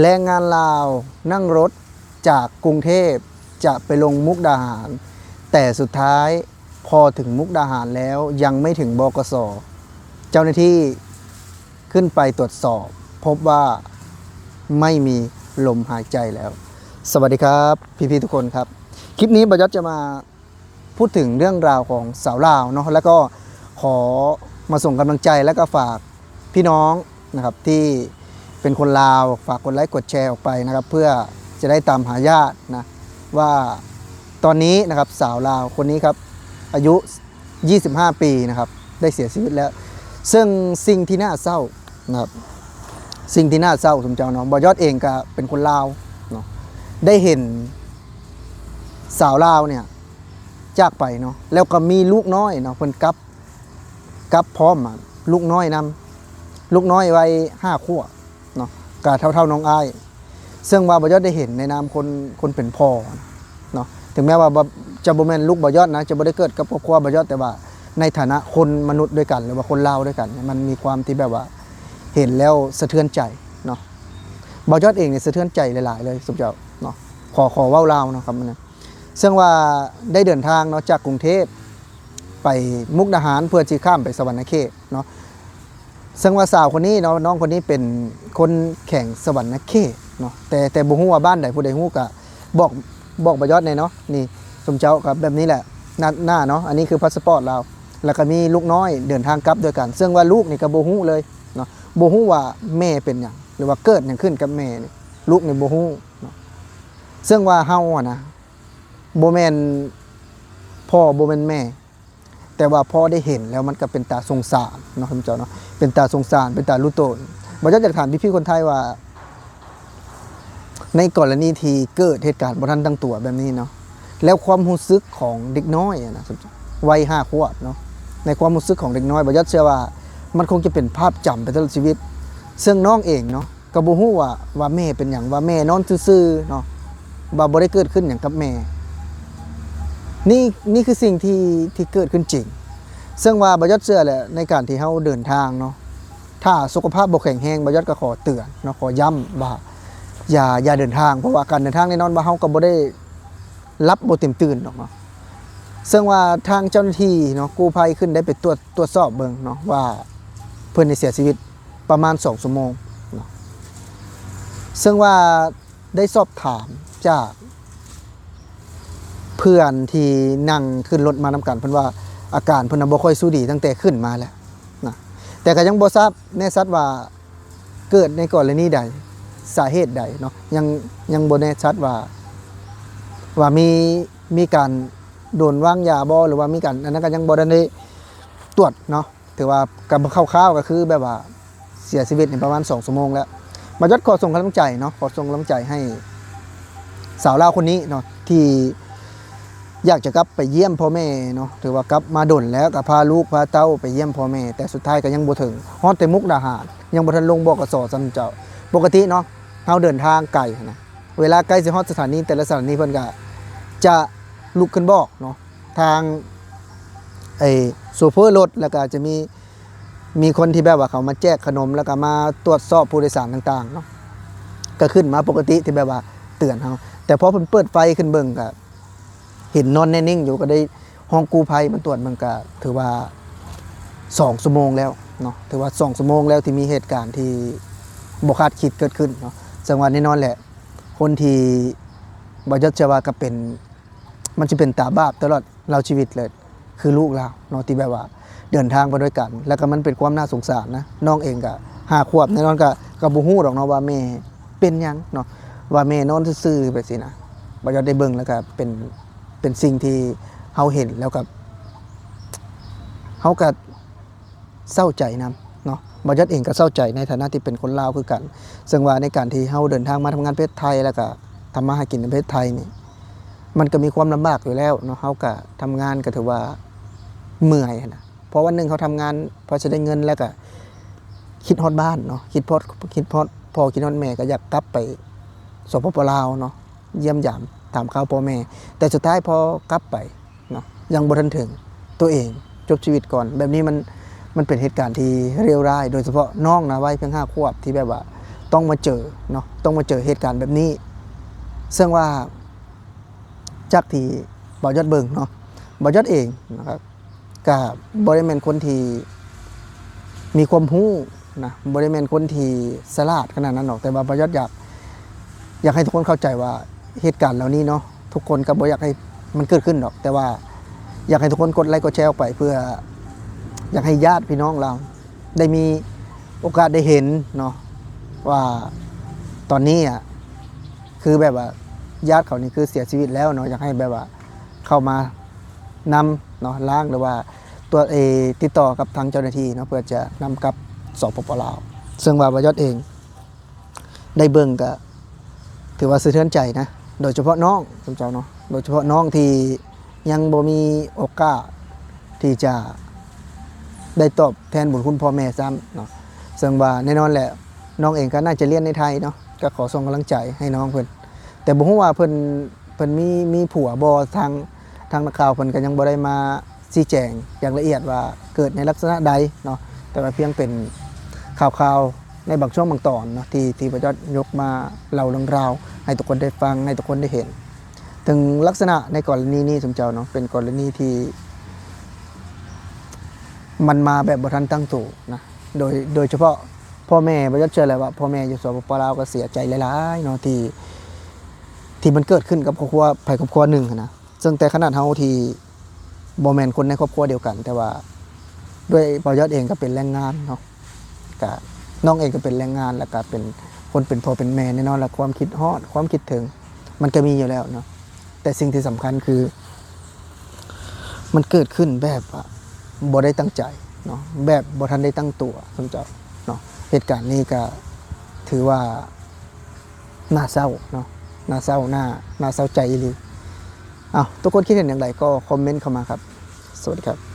แรงงานลาวนั่งรถจากกรุงเทพจะไปลงมุกดาหารแต่สุดท้ายพอถึงมุกดาหารแล้วยังไม่ถึงบกส.เจ้าหน้าที่ขึ้นไปตรวจสอบพบว่าไม่มีลมหายใจแล้วสวัสดีครับพี่ๆทุกคนครับคลิปนี้บยศจะมาพูดถึงเรื่องราวของสาวลาวเนาะแล้วก็ขอมาส่งกำลังใจและก็ฝากพี่น้องนะครับที่เป็นคนลาวฝากกดไลค์กดแชร์ออกไปนะครับเพื่อจะได้ตามหาญาตินะว่าตอนนี้นะครับสาวลาวคนนี้ครับอายุ25 ปีนะครับได้เสียชีวิตแล้วซึ่งสิ่งที่น่าเศร้านะครับสิ่งที่น่าเศร้าสมเจ้าเนาะบยศเองก็เป็นคนลาวเนาะได้เห็นสาวลาวเนี่ยจากไปเนาะแล้วก็มีลูกน้อยเนาะเพิ่นกับพร้อมลูกน้อยนำลูกน้อยวัย5 ขวบเนาะก็เท่าน้องอ้ายซึ่งว่าบยศได้เห็นในนามคนเป็นพ่อเนาะถึงแม้ว่าจะบ่แม่นลูกบยศนะจะบ่ได้เกิดกับครอบครัวบยศแต่ว่าในฐานะคนมนุษย์ด้วยกันหรือว่าคนลาวด้วยกันมันมีความที่แบบว่าเห็นแล้วสะเทือนใจเนาะบยศเองเนี่ยสะเทือนใจหลายๆเลยสุบเจ้าเนาะขอเว้าลาวเนาะครับมันซึ่งว่าได้เดินทางเนาะจากกรุงเทพไปมุกดาหารเพื่อที่ข้ามไปสวรรณเขตเนาะซึ่งว่าสาวคนนี้เนาะน้องคนนี้เป็นคนแข่งสวรรณเขตเนาะแต่บ่ฮู้ว่าบ้านใดผู้ใดฮู้ก็บอกบยศในเนาะนี่สมเจ้าครับแบบนี้แหละหน้าเนาะอันนี้คือพาสปอร์ตเราแล้วก็มีลูกน้อยเดินทางกลับด้วยกันซึ่งว่าลูกนี่ก็บ่ฮู้เลยเนาะบ่ฮู้ว่าแม่เป็นหยังหรือว่าเกิดหยังขึ้นกับแม่นี่ลูกนี่บ่ฮู้เนาะซึ่งว่าเฮาอะนะบ่แม่นพ่อบ่แม่นแม่แต่ว่าพอได้เห็นแล้วมันก็เป็นตาสงสารเนาะคุณเจ้าเนาะเป็นตาสงสารเป็นตารู้ตนบ่อยากจะถามพี่ๆคนไทยว่าในกรณีที่เกิดเหตุการณ์บ่ทันตั้งตัวแบบนี้เนาะแล้วความรู้สึกของเด็กน้อยนะวัย5 ขวบเนาะในความรู้สึกของเด็กน้อยบ่อยากเชื่อว่ามันคงจะเป็นภาพจำไปตลอดชีวิตซึ่งน้องเองเนาะก็บ่ฮู้ว่าแม่เป็นหยังว่าแม่นอนซื่อๆเนาะว่าบ่ได้เกิดขึ้นหยังกับแม่นี่คือสิ่งที่เกิดขึ้นจริงซึ่งว่าบยศเชื่อแหละในการที่เฮาเดินทางเนาะถ้าสุขภาพบ่แข็งแรงบยศก็ขอเตือนเนาะขอย้ำว่าอย่าเดินทางเพราะว่าการเดินทางแน่นอนว่าเฮาก็บ่ได้รับบ่เต็มตื่นหรอกเนาะซึ่งว่าทางเจ้าหน้าที่เนาะกู้ภัยขึ้นได้ไปตรวจสอบเบิ่งเนาะว่าเพิ่นได้เสียชีวิตประมาณ2 ชั่วโมงเนาะซึ่งว่าได้สอบถามจากเพื่อนที่นั่งขึ้นรถมานำกันเพิ่นว่าอาการเพิ่นบ่ค่อยสู้ดีตั้งแต่ขึ้นมาแล้วนะแต่ก็ยังบ่ทราบแน่ชัดว่าเกิดในกรณีใดสาเหตุใดเนาะยังบ่แน่ชัดว่ามีการโดนวางยาบ่หรือว่ามีการอันนั้นก็ยังบ่ได้ตรวจเนาะถือว่ากับคร่าวๆก็คือแบบว่าเสียชีวิตในประมาณ2 ชั่วโมงแล้วมายศขอส่งกำลังใจเนาะขอส่งกำลังใจให้สาวลาวคนนี้เนาะที่อยากจะกลับไปเยี่ยมพ่อแม่เนาะถือว่ากลับมาดนแล้วก็พาลูกพาเต้าไปเยี่ยมพ่อแม่แต่สุดท้ายก็ยังบ่ถึงฮอดแต่มุกดาหารยังบ่ทันลงบกส.ซั่นเจ้าปกติเนาะเฮาเดินทางไกลนะเวลาใกล้สิฮอดสถานีแต่ละสถานีเพิ่นก็จะลุกขึ้นบอกเนาะทางโชเฟอร์รถแล้วก็จะมีคนที่แบบว่าเขามาแจกขนมแล้วก็มาตรวจสอบผู้โดยสารต่างๆเนาะก็ขึ้นมาปกติที่แบบว่าเตือนเฮาแต่พอเพิ่นเปิดไฟขึ้นเบิ่งก็เห็นนอนแน่นิ่งอยู่ก็ได้ห้องกู้ภัยมันตรวจมันก็ถือว่า2 ชั่วโมงแล้วเนาะถือว่า2 ชั่วโมงแล้วที่มีเหตุการณ์ที่บ่คาดคิดเกิดขึ้นเนาะจังหวะแน่นอนแหละคนที่บ่ยัดจะว่าก็เป็นมันจะเป็นตาบาปตลอดเราชีวิตเลยคือลูกเราเนาะที่แบบว่าเดินทางไปด้วยกันแล้วก็มันเป็นความน่าสงสารนะน้องเองก็5 ขวบแน่นอนก็บ่ฮู้ดอกเนาะว่าแม่เป็นหยังเนาะว่าแม่นอนซื่อๆไปสินะบ่ยัดได้เบิ่งแล้วก็เป็นสิ่งที่เฮาเห็นแล้วกับเฮาก็เศร้าใจนำเนาะบ่ยัดเองก็เศร้าใจในฐานะที่เป็นคนลาวคือกันซึ่งว่าในการที่เฮาเดินทางมาทำงานประเทศไทยแล้วก็ทำมาหากินในประเทศไทยนี่มันก็มีความลำบากอยู่แล้วเนาะเฮาก็ทำงานก็ถือว่าเมื่อยนะเพราะวันนึงเขาทำงานพอจะได้เงินแล้วก็คิดฮอดบ้านเนาะคิดฮอดพ่อคิดฮอดแม่ก็อยากกลับไปสปป.ลาวเนาะเยี่ยมยามถามข่าวพ่อแม่แต่สุดท้ายพอกลับไปเนาะยังบ่ทันถึงตัวเองจบชีวิตก่อนแบบนี้มันเป็นเหตุการณ์ที่เลวร้ายโดยเฉพาะน้องนะวัยเพียง5 ขวบที่แบบว่า ต้องมาเจอเนาะต้องมาเจอเหตุการณ์แบบนี้ ซึ่งว่าจากที่บ่าวยอดเบิ่งเนาะบ่าวยอดเองนะครับก็บ่ได้แม่นคนที่มีความรู้นะบ่ได้แม่นคนที่ฉลาดขนาดนั้นหรอกแต่ว่าบ่าวยอดอยากให้ทุกคนเข้าใจว่าเหตุการณ์เหล่านี้เนาะทุกคนก็บ่อยากให้มันเกิดขึ้นหรอกแต่ว่าอยากให้ทุกคนกดไลค์กดแชร์ออกไปเพื่ออยากให้ญาติพี่น้องเราได้มีโอกาสได้เห็นเนาะว่าตอนนี้อ่ะคือแบบว่าญาติเขานี่คือเสียชีวิตแล้วเนาะอยากให้แบบว่าเข้ามานำเนาะล้างหรือว่าตัวติดต่อกับทางเจ้าหน้าที่เนาะเพื่อจะนำกลับสปปลาวซึ่งว่าบ่าวยอดเองได้เบิ่งก็ถือว่าสะเทือนใจนะโดยเฉพาะน้องคุณเจ้าเนาะโดยเฉพาะน้องที่ยังบ่มีโอกาสที่จะได้ตอบแทนบุญคุณพ่อแม่ซ้ำเนาะซึ่งว่าแน่นอนแหละน้องเองก็น่าจะเรียนในไทยเนาะก็ขอส่งกำลังใจให้น้องเพิ่นแต่บ่ฮู้ว่าเพิ่นมีผัวบ่ทางนักข่าวเพิ่นก็ยังบ่ได้มาชี้แจงอย่างละเอียดว่าเกิดในลักษณะใดเนาะแต่ว่าเพียงเป็นข่าวๆในบางช่วงบางตอนเนาะที่บ่ยอดยกมาเล่าเรื่องราวให้ทุกคนได้ฟังให้ทุกคนได้เห็นถึงลักษณะในกรณีนี้สมเจ้าเนาะเป็นกรณีที่มันมาแบบบ่ทันตั้งตัวนะโดยเฉพาะพ่อแม่บ่ยอดเชื่อเลยว่าพ่อแม่อยู่สปปลาวก็เสียใจหลายๆเนาะที่มันเกิดขึ้นกับครอบครัวภายครอบครัวหนึ่งนะซึ่งแต่ขนาดเฮาที่บ่แม่นคนในครอบครัวเดียวกัน แต่ว่าด้วยบ่ยอดเองก็เป็นแรงงานเนาะก็น้องเองก็เป็นแรงงานแล้วก็เป็นคนเป็นพ่อเป็นแม่แน่นอนแล้วความคิดฮอดความคิดถึงมันก็มีอยู่แล้วเนาะแต่สิ่งที่สำคัญคือมันเกิดขึ้นแบบบ่ได้ตั้งใจเนาะแบบบ่ทันได้ตั้งตัวสมเจ้าเนาะเหตุการณ์นี้ก็ถือว่าน่าเศร้าเนาะน่าเศร้าน่าเศร้าใจอีหลีอ้าวทุกคนคิดเห็นอย่างไรก็คอมเมนต์เข้ามาครับสวัสดีครับ